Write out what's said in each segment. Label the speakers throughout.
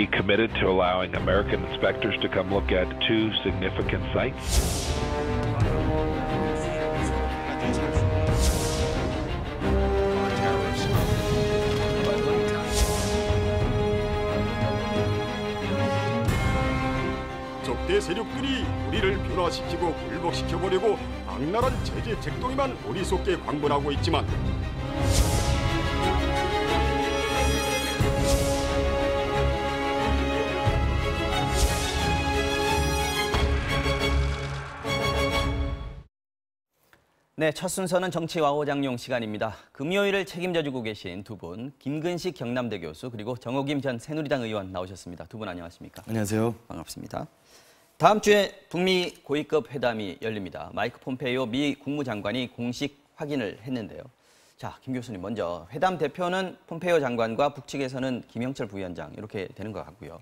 Speaker 1: he committed to allowing American inspectors to come look at two significant sites.
Speaker 2: 적대 세력들이 우리를 변화시키고 굴복시켜보려고 악랄한 제재 책동에만 어리석게 광분하고 있지만
Speaker 3: 네, 첫 순서는 정치와호장용 시간입니다. 금요일을 책임져주고 계신 두 분, 김근식 경남대 교수 그리고 정호김 전 새누리당 의원 나오셨습니다. 두 분 안녕하십니까?
Speaker 4: 안녕하세요.
Speaker 3: 반갑습니다. 다음 주에 북미 고위급 회담이 열립니다. 마이크 폼페이오 미 국무장관이 공식 확인을 했는데요. 자, 김 교수님 먼저 회담 대표는 폼페이오 장관과 북측에서는 김영철 부위원장 이렇게 되는 것 같고요.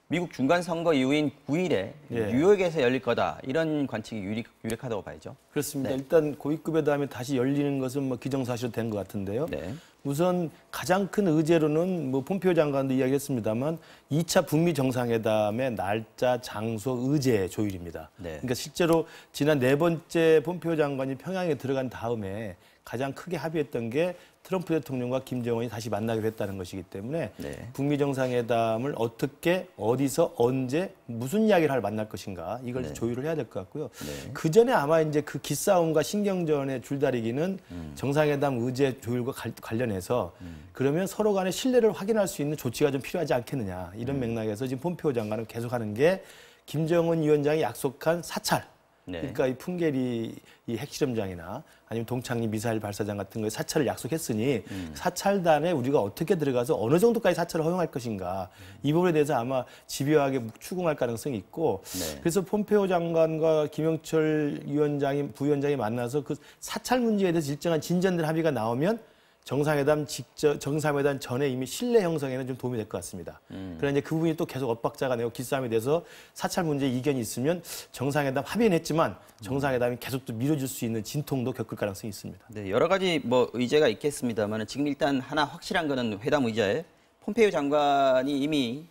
Speaker 3: 미국 중간선거 이후인 9일에 뉴욕에서 열릴 거다 이런 관측이 유력하다고 봐야죠.
Speaker 4: 그렇습니다.
Speaker 3: 네.
Speaker 4: 일단 고위급 회담이 다시 열리는 것은 뭐 기정사실로 된 것 같은데요.
Speaker 3: 네.
Speaker 4: 우선 가장 큰 의제로는 뭐 폼페이오 장관도 이야기했습니다만 2차 북미 정상회담의 날짜, 장소, 의제 조율입니다.
Speaker 3: 네.
Speaker 4: 그러니까 실제로 지난 4번째 폼페이오 장관이 평양에 들어간 다음에 가장 크게 합의했던 게 트럼프 대통령과 김정은이 다시 만나기로 했다는 것이기 때문에
Speaker 3: 네.
Speaker 4: 북미 정상회담을 어떻게, 어디서, 언제, 무슨 이야기를 하러 만날 것인가 이걸
Speaker 3: 네.
Speaker 4: 조율을 해야 될 것 같고요.
Speaker 3: 네.
Speaker 4: 그 전에 아마 이제 그 기싸움과 신경전의 줄다리기는 정상회담 의제 조율과 관련해서 그러면 서로 간의 신뢰를 확인할 수 있는 조치가 좀 필요하지 않겠느냐 이런 맥락에서 지금 폼페이오 장관은 계속하는 게 김정은 위원장이 약속한 사찰.
Speaker 3: 네.
Speaker 4: 그러니까 이 풍계리 이 핵실험장이나 아니면 동창리 미사일 발사장 같은 거에 사찰을 약속했으니 사찰단에 우리가 어떻게 들어가서 어느 정도까지 사찰을 허용할 것인가 이 부분에 대해서 아마 집요하게 추궁할 가능성이 있고
Speaker 3: 네.
Speaker 4: 그래서 폼페이오 장관과 김영철 부위원장이 만나서 그 사찰 문제에 대해서 일정한 진전된 합의가 나오면 정상회담 전에 이미 신뢰 형성에는 좀 도움이 될 것 같습니다. 그러나 이제 그 부분이 또 계속 엇박자가 내고 기싸움이 돼서 사찰 문제에 이견이 있으면 정상회담 합의는 했지만 정상회담이 계속 또 미뤄질 수 있는 진통도 겪을 가능성이 있습니다.
Speaker 3: 네, 여러 가지 뭐 의제가 있겠습니다만 지금 일단 하나 확실한 거는 회담 의제에 폼페이오 장관이 이미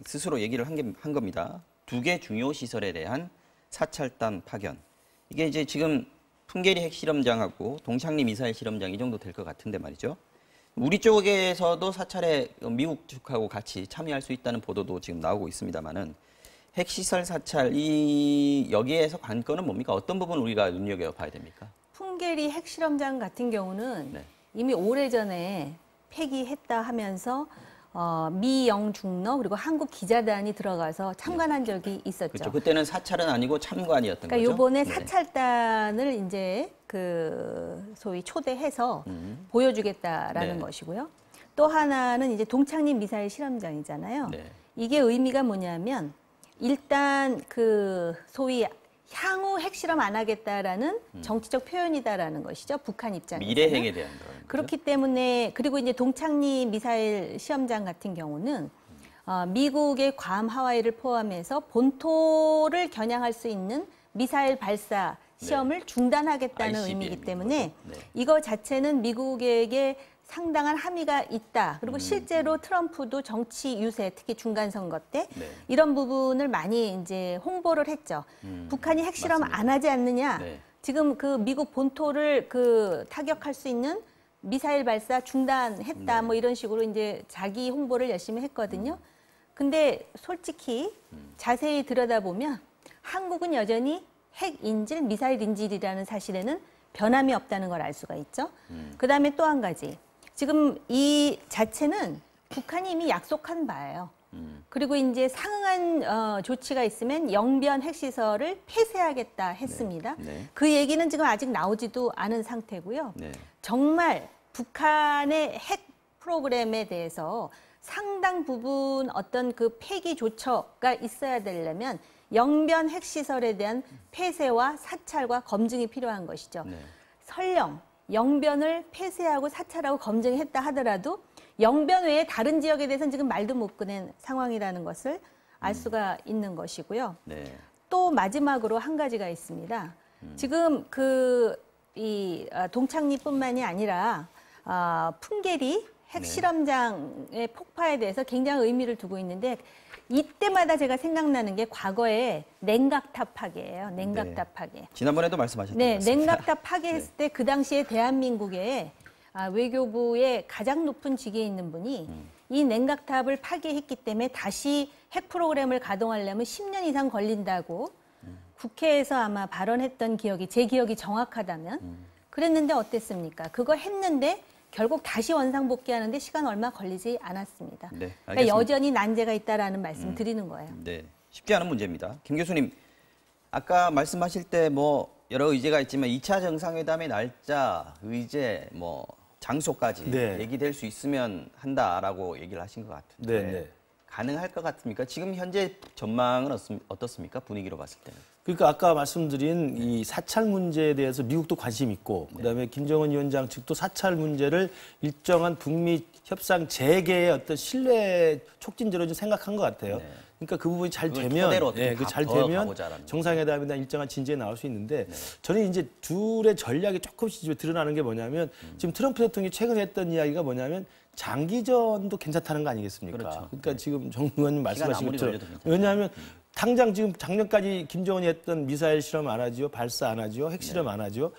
Speaker 3: 스스로 얘기를 한 겁니다. 2개 중요 시설에 대한 사찰단 파견. 이게 이제 지금 풍계리 핵실험장하고 동창리 미사일 실험장 이 정도 될 것 같은데 말이죠. 우리 쪽에서도 사찰에 미국 측하고 같이 참여할 수 있다는 보도도 지금 나오고 있습니다만은 핵시설 사찰 여기에서 관건은 뭡니까? 어떤 부분 우리가 눈여겨봐야 됩니까?
Speaker 5: 풍계리 핵실험장 같은 경우는
Speaker 3: 네.
Speaker 5: 이미 오래전에 폐기했다 하면서 미, 영, 중러 그리고 한국 기자단이 들어가서 참관한 적이 있었죠.
Speaker 3: 그렇죠. 그때는 사찰은 아니고 참관이었던
Speaker 5: 그러니까
Speaker 3: 거죠.
Speaker 5: 이번에
Speaker 3: 네.
Speaker 5: 사찰단을 이제 그 소위 초대해서 보여주겠다라는
Speaker 3: 네.
Speaker 5: 것이고요. 또 하나는 이제 동창리 미사일 실험장이잖아요.
Speaker 3: 네.
Speaker 5: 이게 의미가 뭐냐면 일단 그 소위 향후 핵실험 안 하겠다라는 정치적 표현이다라는 것이죠. 북한 입장에서는.
Speaker 3: 미래 핵에 대한 거예요.
Speaker 5: 그렇기 때문에 그리고 이제 동창리 미사일 시험장 같은 경우는 미국의 괌 하와이를 포함해서 본토를 겨냥할 수 있는 미사일 발사 시험을 중단하겠다는
Speaker 3: ICBM
Speaker 5: 의미이기
Speaker 3: 이런
Speaker 5: 때문에
Speaker 3: 거죠. 네.
Speaker 5: 이거 자체는 미국에게 상당한 함의가 있다. 그리고 실제로 트럼프도 정치 유세, 특히 중간 선거 때
Speaker 3: 네.
Speaker 5: 이런 부분을 많이 이제 홍보를 했죠. 북한이 핵실험
Speaker 3: 맞습니다.
Speaker 5: 안 하지 않느냐.
Speaker 3: 네.
Speaker 5: 지금 그 미국 본토를 그 타격할 수 있는 미사일 발사 중단했다. 뭐 이런 식으로 이제 자기 홍보를 열심히 했거든요. 근데 솔직히 자세히 들여다보면 한국은 여전히 핵 인질, 미사일 인질이라는 사실에는 변함이 없다는 걸 알 수가 있죠. 그다음에 또 한 가지. 지금 이 자체는 북한이 이미 약속한 바예요. 그리고 이제 상응한 조치가 있으면 영변 핵시설을 폐쇄하겠다 했습니다.
Speaker 3: 네. 네.
Speaker 5: 그 얘기는 지금 아직 나오지도 않은 상태고요.
Speaker 3: 네.
Speaker 5: 정말 북한의 핵 프로그램에 대해서 상당 부분 어떤 그 폐기 조처가 있어야 되려면 영변 핵시설에 대한 폐쇄와 사찰과 검증이 필요한 것이죠.
Speaker 3: 네.
Speaker 5: 설령 영변을 폐쇄하고 사찰하고 검증했다 하더라도 영변 외에 다른 지역에 대해서는 지금 말도 못 꺼낸 상황이라는 것을 알 수가 있는 것이고요.
Speaker 3: 네.
Speaker 5: 또 마지막으로 한 가지가 있습니다. 지금 이 동창리뿐만이 아니라 풍계리 핵실험장의 폭파에 대해서 굉장히 의미를 두고 있는데 이때마다 제가 생각나는 게 과거에 냉각탑 파괴예요. 냉각탑 파괴.
Speaker 3: 지난번에도 말씀하셨던 것
Speaker 5: 네,
Speaker 3: 같습니다.
Speaker 5: 냉각탑 파괴했을 때 그 당시에 대한민국의 외교부의 가장 높은 직위에 있는 분이 이 냉각탑을 파괴했기 때문에 다시 핵 프로그램을 가동하려면 10년 이상 걸린다고 국회에서 아마 발언했던 기억이 제 기억이 정확하다면 그랬는데 어땠습니까? 그거 했는데 결국 다시 원상복귀하는데 시간 얼마 걸리지 않았습니다.
Speaker 3: 네,
Speaker 5: 그러니까
Speaker 3: 알겠습니다.
Speaker 5: 여전히 난제가 있다라는 말씀 드리는 거예요.
Speaker 3: 네, 쉽지 않은 문제입니다. 김 교수님, 아까 말씀하실 때 뭐 여러 의제가 있지만 2차 정상회담의 날짜, 의제, 뭐 장소까지
Speaker 4: 네.
Speaker 3: 얘기될 수 있으면 한다라고 얘기를 하신 것 같은데
Speaker 4: 네, 네.
Speaker 3: 가능할 것 같습니까? 지금 현재 전망은 어떻습니까? 분위기로 봤을 때는.
Speaker 4: 그러니까 아까 말씀드린 이 사찰 문제에 대해서 미국도 관심 있고 그다음에 김정은 위원장 측도 사찰 문제를 일정한 북미 협상 재개의 어떤 신뢰 촉진제로 좀 생각한 것 같아요.
Speaker 3: 네.
Speaker 4: 그러니까 그 부분이 잘
Speaker 3: 그걸
Speaker 4: 되면,
Speaker 3: 토대로 어떻게
Speaker 4: 그 잘
Speaker 3: 더
Speaker 4: 되면
Speaker 3: 가보자라는
Speaker 4: 정상회담이나 일정한 진지에 나올 수 있는데 저는 이제 둘의 전략이 조금씩 드러나는 게 뭐냐면 지금 트럼프 대통령이 최근에 했던 이야기가 뭐냐면 장기전도 괜찮다는 거 아니겠습니까?
Speaker 3: 그렇죠.
Speaker 4: 그러니까 지금 정 의원님 말씀하신
Speaker 3: 아무리
Speaker 4: 것처럼
Speaker 3: 걸려도 괜찮다.
Speaker 4: 왜냐하면 당장 지금 작년까지 김정은이 했던 미사일 실험 안 하죠, 발사 안 하죠, 핵실험 안 하죠.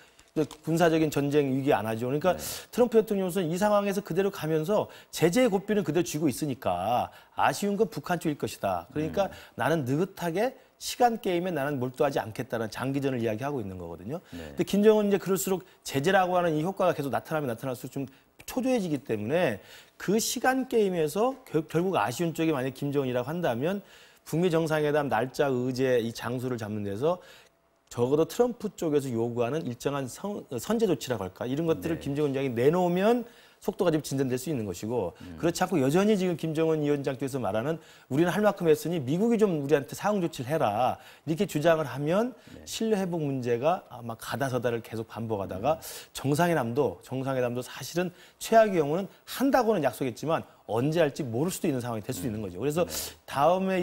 Speaker 4: 군사적인 전쟁 위기 안 하죠. 그러니까 트럼프 대통령은 이 상황에서 그대로 가면서 제재의 고삐는 그대로 쥐고 있으니까 아쉬운 건 북한 쪽일 것이다. 그러니까 나는 느긋하게 시간 게임에 나는 몰두하지 않겠다는 장기전을 이야기하고 있는 거거든요. 근데 김정은 이제 그럴수록 제재라고 하는 이 효과가 계속 나타나면 나타날수록 좀 초조해지기 때문에 그 시간 게임에서 결국 아쉬운 쪽이 만약 김정은이라고 한다면 북미 정상회담 날짜, 의제, 이 장소를 잡는 데서 적어도 트럼프 쪽에서 요구하는 일정한 선제 조치라고 할까 이런 것들을 김정은 위원장이 내놓으면 속도가 좀 진전될 수 있는 것이고 그렇지 않고 여전히 지금 김정은 위원장 쪽에서 말하는 우리는 할 만큼 했으니 미국이 좀 우리한테 상응 조치를 해라 이렇게 주장을 하면 신뢰 회복 문제가 아마 가다서다를 계속 반복하다가 정상회담도 사실은 최악의 경우는 한다고는 약속했지만 언제 할지 모를 수도 있는 상황이 될 수도 있는 거죠. 그래서 다음에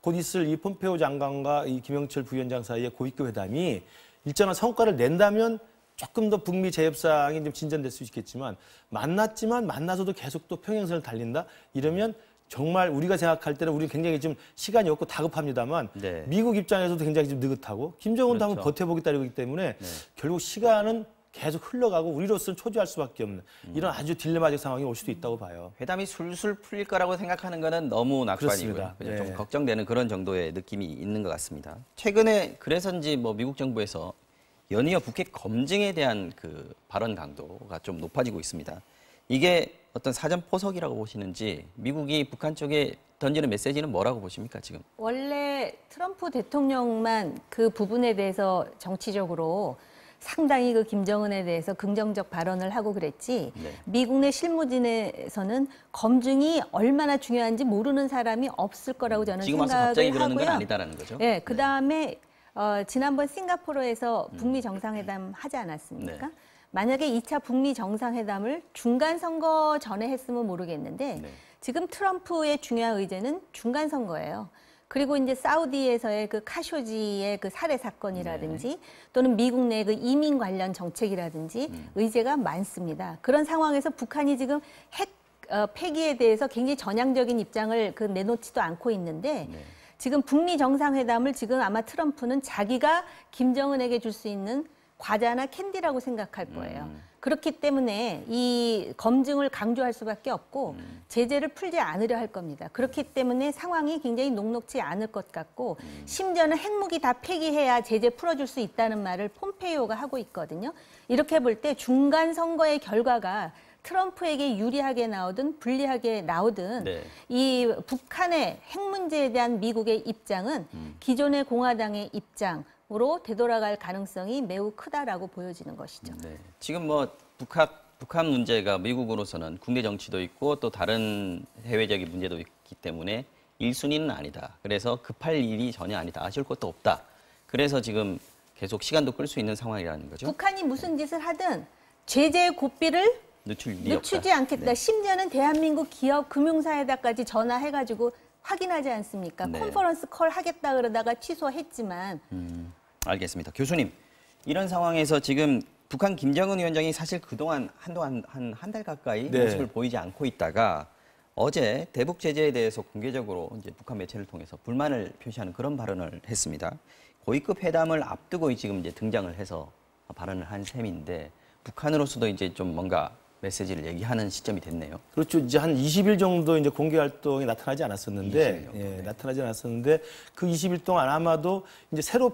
Speaker 4: 곧 있을 이 폼페오 장관과 이 김영철 부위원장 사이의 고위급 회담이 일정한 성과를 낸다면 조금 더 북미 재협상이 좀 진전될 수 있겠지만 만났지만 만나서도 계속 또 평행선을 달린다? 이러면 정말 우리가 생각할 때는 우리는 굉장히 좀 시간이 없고 다급합니다만
Speaker 3: 네.
Speaker 4: 미국 입장에서도 굉장히 좀 느긋하고 김정은도
Speaker 3: 그렇죠.
Speaker 4: 한번 버텨보겠다 이러기 때문에 결국 시간은 계속 흘러가고 우리로서는 초조할 수밖에 없는 이런 아주 딜레마적 상황이 올 수도 있다고 봐요.
Speaker 3: 회담이 술술 풀릴 거라고 생각하는 거는 너무 낙관이고요.
Speaker 4: 그렇습니다.
Speaker 3: 그냥
Speaker 4: 네.
Speaker 3: 좀 걱정되는 그런 정도의 느낌이 있는 것 같습니다. 최근에 그래서인지 뭐 미국 정부에서 연이어 북핵 검증에 대한 그 발언 강도가 좀 높아지고 있습니다. 이게 어떤 사전 포석이라고 보시는지 미국이 북한 쪽에 던지는 메시지는 뭐라고 보십니까 지금?
Speaker 5: 원래 트럼프 대통령만 그 부분에 대해서 정치적으로 상당히 그 김정은에 대해서 긍정적 발언을 하고 그랬지 미국 내 실무진에서는 검증이 얼마나 중요한지 모르는 사람이 없을 거라고 저는
Speaker 3: 지금 와서
Speaker 5: 생각을
Speaker 3: 갑자기 그러는 건
Speaker 5: 하고요.
Speaker 3: 아니다라는 거죠?
Speaker 5: 네, 그다음에 지난번 싱가포르에서 북미 정상회담 하지 않았습니까?
Speaker 3: 네.
Speaker 5: 만약에 2차 북미 정상회담을 중간 선거 전에 했으면 모르겠는데 지금 트럼프의 중요한 의제는 중간 선거예요. 그리고 이제 사우디에서의 그 카쇼지의 그 살해 사건이라든지 또는 미국 내 그 이민 관련 정책이라든지 의제가 많습니다. 그런 상황에서 북한이 지금 핵 폐기에 대해서 굉장히 전향적인 입장을 그 내놓지도 않고 있는데 지금 북미 정상회담을 지금 아마 트럼프는 자기가 김정은에게 줄 수 있는 과자나 캔디라고 생각할 거예요. 그렇기 때문에 이 검증을 강조할 수밖에 없고 제재를 풀지 않으려 할 겁니다. 그렇기 때문에 상황이 굉장히 녹록지 않을 것 같고 심지어는 핵무기 다 폐기해야 제재 풀어줄 수 있다는 말을 폼페이오가 하고 있거든요. 이렇게 볼 때 중간 선거의 결과가 트럼프에게 유리하게 나오든 불리하게 나오든 이 북한의 핵 문제에 대한 미국의 입장은 기존의 공화당의 입장으로 되돌아갈 가능성이 매우 크다라고 보여지는 것이죠.
Speaker 3: 네. 지금 뭐 북한 문제가 미국으로서는 국내 정치도 있고 또 다른 해외적인 문제도 있기 때문에 1순위는 아니다. 그래서 급할 일이 전혀 아니다. 아쉬울 것도 없다. 그래서 지금 계속 시간도 끌 수 있는 상황이라는 거죠.
Speaker 5: 북한이 무슨 짓을 하든 제재의 고삐를 늦추지 않겠다.
Speaker 3: 네.
Speaker 5: 심지어는 대한민국 기업 금융사에다까지 전화해가지고 확인하지 않습니까?
Speaker 3: 네.
Speaker 5: 컨퍼런스 콜 하겠다 그러다가 취소했지만.
Speaker 3: 알겠습니다. 교수님, 이런 상황에서 지금 북한 김정은 위원장이 사실 그동안 한동안 한 달 가까이
Speaker 4: 네.
Speaker 3: 모습을 보이지 않고 있다가 어제 대북 제재에 대해서 공개적으로 이제 북한 매체를 통해서 불만을 표시하는 그런 발언을 했습니다. 고위급 회담을 앞두고 지금 이제 등장을 해서 발언을 한 셈인데 북한으로서도 이제 좀 뭔가 메시지를 얘기하는 시점이 됐네요.
Speaker 4: 그렇죠. 이제 한 20일 정도 이제 공개 활동이 나타나지 않았었는데,
Speaker 3: 20일 정도,
Speaker 4: 예,
Speaker 3: 네.
Speaker 4: 나타나지 않았었는데 그 20일 동안 아마도 이제 새로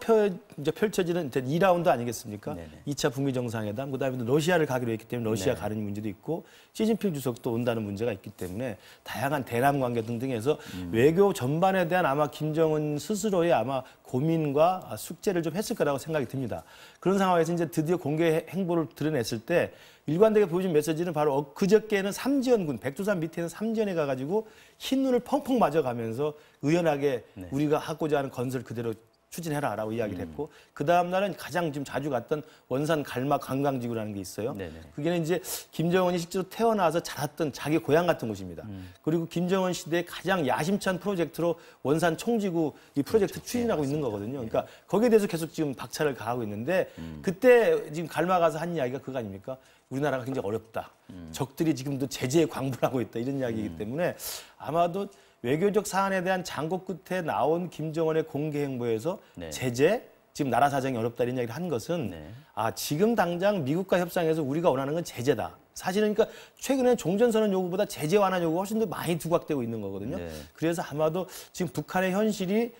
Speaker 4: 이제 펼쳐지는 2라운드 아니겠습니까?
Speaker 3: 네네.
Speaker 4: 2차 북미 정상회담, 그다음에 또 러시아를 가기로 했기 때문에 러시아
Speaker 3: 네.
Speaker 4: 가는 문제도 있고 시진핑 주석도 온다는 문제가 있기 때문에 다양한 대남 관계 등등해서 외교 전반에 대한 아마 김정은 스스로의 아마 고민과 숙제를 좀 했을 거라고 생각이 듭니다. 그런 상황에서 이제 드디어 공개 행보를 드러냈을 때 일관되게 보여준 메시지는 바로 그저께는 삼지연군, 백두산 밑에 있는 삼지연에 가가지고 흰눈을 펑펑 맞아가면서 의연하게 우리가 하고자 하는 건설 그대로 추진해라라고 이야기를 했고 그 다음 날은 가장 지금 자주 갔던 원산 갈막 관광지구라는 게 있어요.
Speaker 3: 네네.
Speaker 4: 그게는 이제 김정은이 실제로 태어나서 자랐던 자기 고향 같은 곳입니다. 그리고 김정은 시대의 가장 야심찬 프로젝트로 원산 총지구 이 프로젝트 추진하고 있는 거거든요. 그러니까 거기에 대해서 계속 지금 박차를 가하고 있는데 그때 지금 갈막 가서 한 이야기가 그거 아닙니까? 우리나라가 굉장히 어렵다. 적들이 지금도 제재에 광분하고 있다. 이런 이야기이기 때문에 아마도 외교적 사안에 대한 장고 끝에 나온 김정은의 공개 행보에서
Speaker 3: 네.
Speaker 4: 제재, 지금 나라 사정이 어렵다 이런 이야기를 한 것은
Speaker 3: 네.
Speaker 4: 지금 당장 미국과 협상에서 우리가 원하는 건 제재다. 사실은 그러니까 최근에 종전선언 요구보다 제재 완화 요구가 훨씬 더 많이 두각되고 있는 거거든요.
Speaker 3: 네.
Speaker 4: 그래서 아마도 지금 북한의 현실이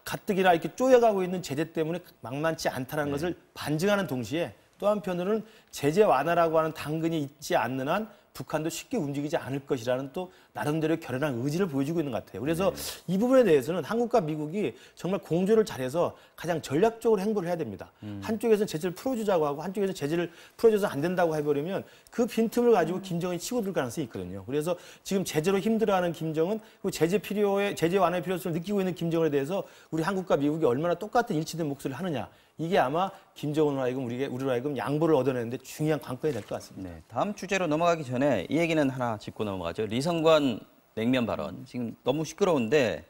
Speaker 4: 가뜩이나 이렇게 쪼여가고 있는 제재 때문에 만만치 않다는 것을 반증하는 동시에 또 한편으로는 제재 완화라고 하는 당근이 있지 않는 한 북한도 쉽게 움직이지 않을 것이라는 또 나름대로 결연한 의지를 보여주고 있는 것 같아요. 그래서 이 부분에 대해서는 한국과 미국이 정말 공조를 잘해서 가장 전략적으로 행보를 해야 됩니다. 한쪽에서는 제재를 풀어주자고 하고 한쪽에서 제재를 풀어줘서 안 된다고 해버리면 그 빈틈을 가지고 김정은이 치고들 가능성이 있거든요. 그래서 지금 제재로 힘들어하는 김정은 그리고 제재 완화의 필요성을 느끼고 있는 김정은에 대해서 우리 한국과 미국이 얼마나 똑같은 일치된 목소리를 하느냐. 이게 아마 김정은으로 하여금 우리로 하여금 양보를 얻어내는데 중요한 관건이 될 것 같습니다.
Speaker 3: 네, 다음 주제로 넘어가기 전에 이 얘기는 하나 짚고 넘어가죠. 리성관 냉면 발언. 지금 너무 시끄러운데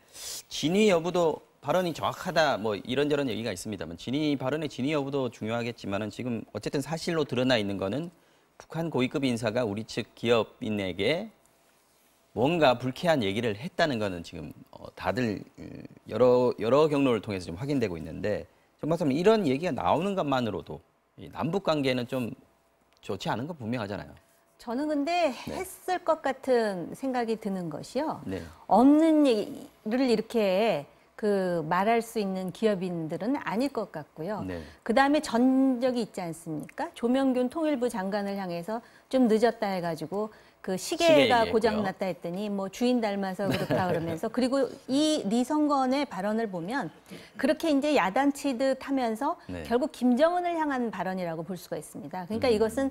Speaker 3: 진위 여부도 발언이 정확하다 뭐 이런저런 얘기가 있습니다만 발언의 진위 여부도 중요하겠지만은 지금 어쨌든 사실로 드러나 있는 거는 북한 고위급 인사가 우리 측 기업인에게 뭔가 불쾌한 얘기를 했다는 거는 지금 다들 여러 경로를 통해서 좀 확인되고 있는데 정말 이런 얘기가 나오는 것만으로도 이 남북 관계는 좀 좋지 않은 거 분명하잖아요.
Speaker 5: 저는 근데 했을 것 같은 생각이 드는 것이요.
Speaker 3: 네.
Speaker 5: 없는 얘기를 이렇게 말할 수 있는 기업인들은 아닐 것 같고요.
Speaker 3: 네.
Speaker 5: 그다음에 전적이 있지 않습니까? 조명균 통일부 장관을 향해서 좀 늦었다 해가지고 시계가 고장났다 했더니 뭐 주인 닮아서 그렇다 그러면서 그리고 이 리성건의 발언을 보면 그렇게 이제 야단치듯 하면서
Speaker 3: 네.
Speaker 5: 결국 김정은을 향한 발언이라고 볼 수가 있습니다. 그러니까 이것은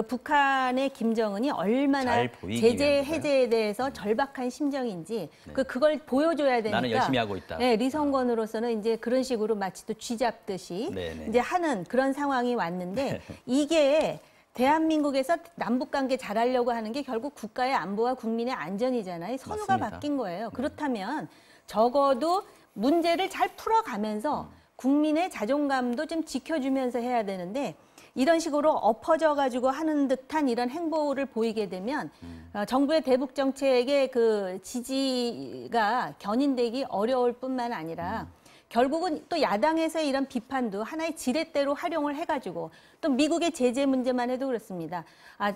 Speaker 5: 북한의 김정은이 얼마나 제재 해제에 대해서 절박한 심정인지 그걸 보여줘야 되니까
Speaker 3: 나는 열심히 하고 있다.
Speaker 5: 네, 리성건으로서는 이제 그런 식으로 마치 또 쥐잡듯이 이제 하는 그런 상황이 왔는데 이게 대한민국에서 남북관계 잘하려고 하는 게 결국 국가의 안보와 국민의 안전이잖아요. 선우가
Speaker 3: 맞습니다.
Speaker 5: 바뀐 거예요. 그렇다면 적어도 문제를 잘 풀어가면서 국민의 자존감도 좀 지켜주면서 해야 되는데 이런 식으로 엎어져가지고 하는 듯한 이런 행보를 보이게 되면 정부의 대북 정책의 지지가 견인되기 어려울 뿐만 아니라 결국은 또 야당에서의 이런 비판도 하나의 지렛대로 활용을 해가지고 또 미국의 제재 문제만 해도 그렇습니다.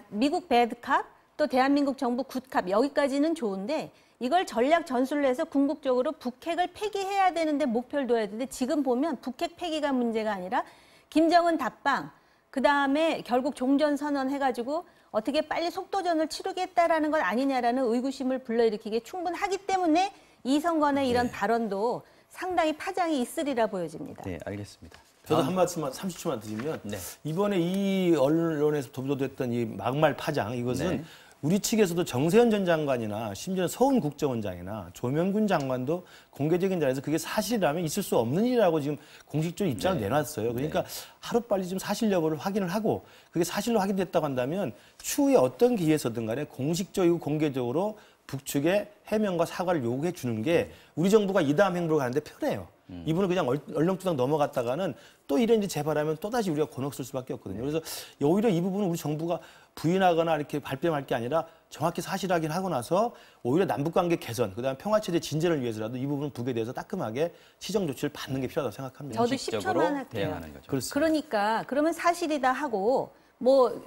Speaker 5: 미국 배드캅 또 대한민국 정부 굿캅 여기까지는 좋은데 이걸 전략 전술로 해서 궁극적으로 북핵을 폐기해야 되는데 목표를 둬야 되는데 지금 보면 북핵 폐기가 문제가 아니라 김정은 답방 그다음에 결국 종전선언 해가지고 어떻게 빨리 속도전을 치르겠다라는 건 아니냐라는 의구심을 불러일으키기에 충분하기 때문에 이성건의 이런 발언도 상당히 파장이 있으리라 보여집니다.
Speaker 3: 네, 알겠습니다.
Speaker 4: 저도 한 말씀만 30초만 드리면
Speaker 3: 네.
Speaker 4: 이번에 이 언론에서 도보도됐던 이 막말 파장 이것은 우리 측에서도 정세현 전 장관이나 심지어 서훈 국정원장이나 조명균 장관도 공개적인 자리에서 그게 사실이라면 있을 수 없는 일이라고 지금 공식적으로 입장을 내놨어요. 그러니까 하루빨리 좀 사실 여부를 확인을 하고 그게 사실로 확인됐다고 한다면 추후에 어떤 기회에서든 간에 공식적이고 공개적으로 북측에 해명과 사과를 요구해 주는 게 우리 정부가 이 다음 행보를 가는데 편해요. 이분은 그냥 얼렁뚱땅 넘어갔다가는 또 이런 이제 재발하면 또 다시 우리가 곤혹쓸 수밖에 없거든요. 그래서 오히려 이 부분은 우리 정부가 부인하거나 이렇게 발뺌할 게 아니라 정확히 사실 확인하고 나서 오히려 남북관계 개선, 그다음 평화체제 진전을 위해서라도 이 부분 북에 대해서 따끔하게 시정 조치를 받는 게 필요하다고 생각합니다.
Speaker 5: 저도
Speaker 3: 공식적으로
Speaker 5: 10초만 할게요.
Speaker 3: 대응하는 거죠.
Speaker 4: 그렇습니다.
Speaker 5: 그러니까 그러면 사실이다 하고 뭐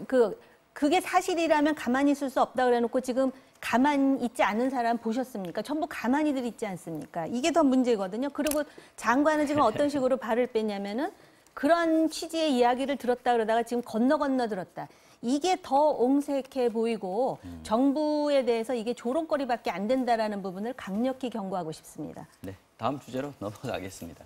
Speaker 5: 그게 사실이라면 가만히 있을 수 없다 그래놓고 지금 가만히 있지 않은 사람 보셨습니까? 전부 가만히들 있지 않습니까? 이게 더 문제거든요. 그리고 장관은 지금 어떤 식으로 발을 뺐냐면은 그런 취지의 이야기를 들었다 그러다가 지금 건너 들었다. 이게 더 옹색해 보이고 정부에 대해서 이게 조롱거리밖에 안 된다라는 부분을 강력히 경고하고 싶습니다.
Speaker 3: 네, 다음 주제로 넘어가겠습니다.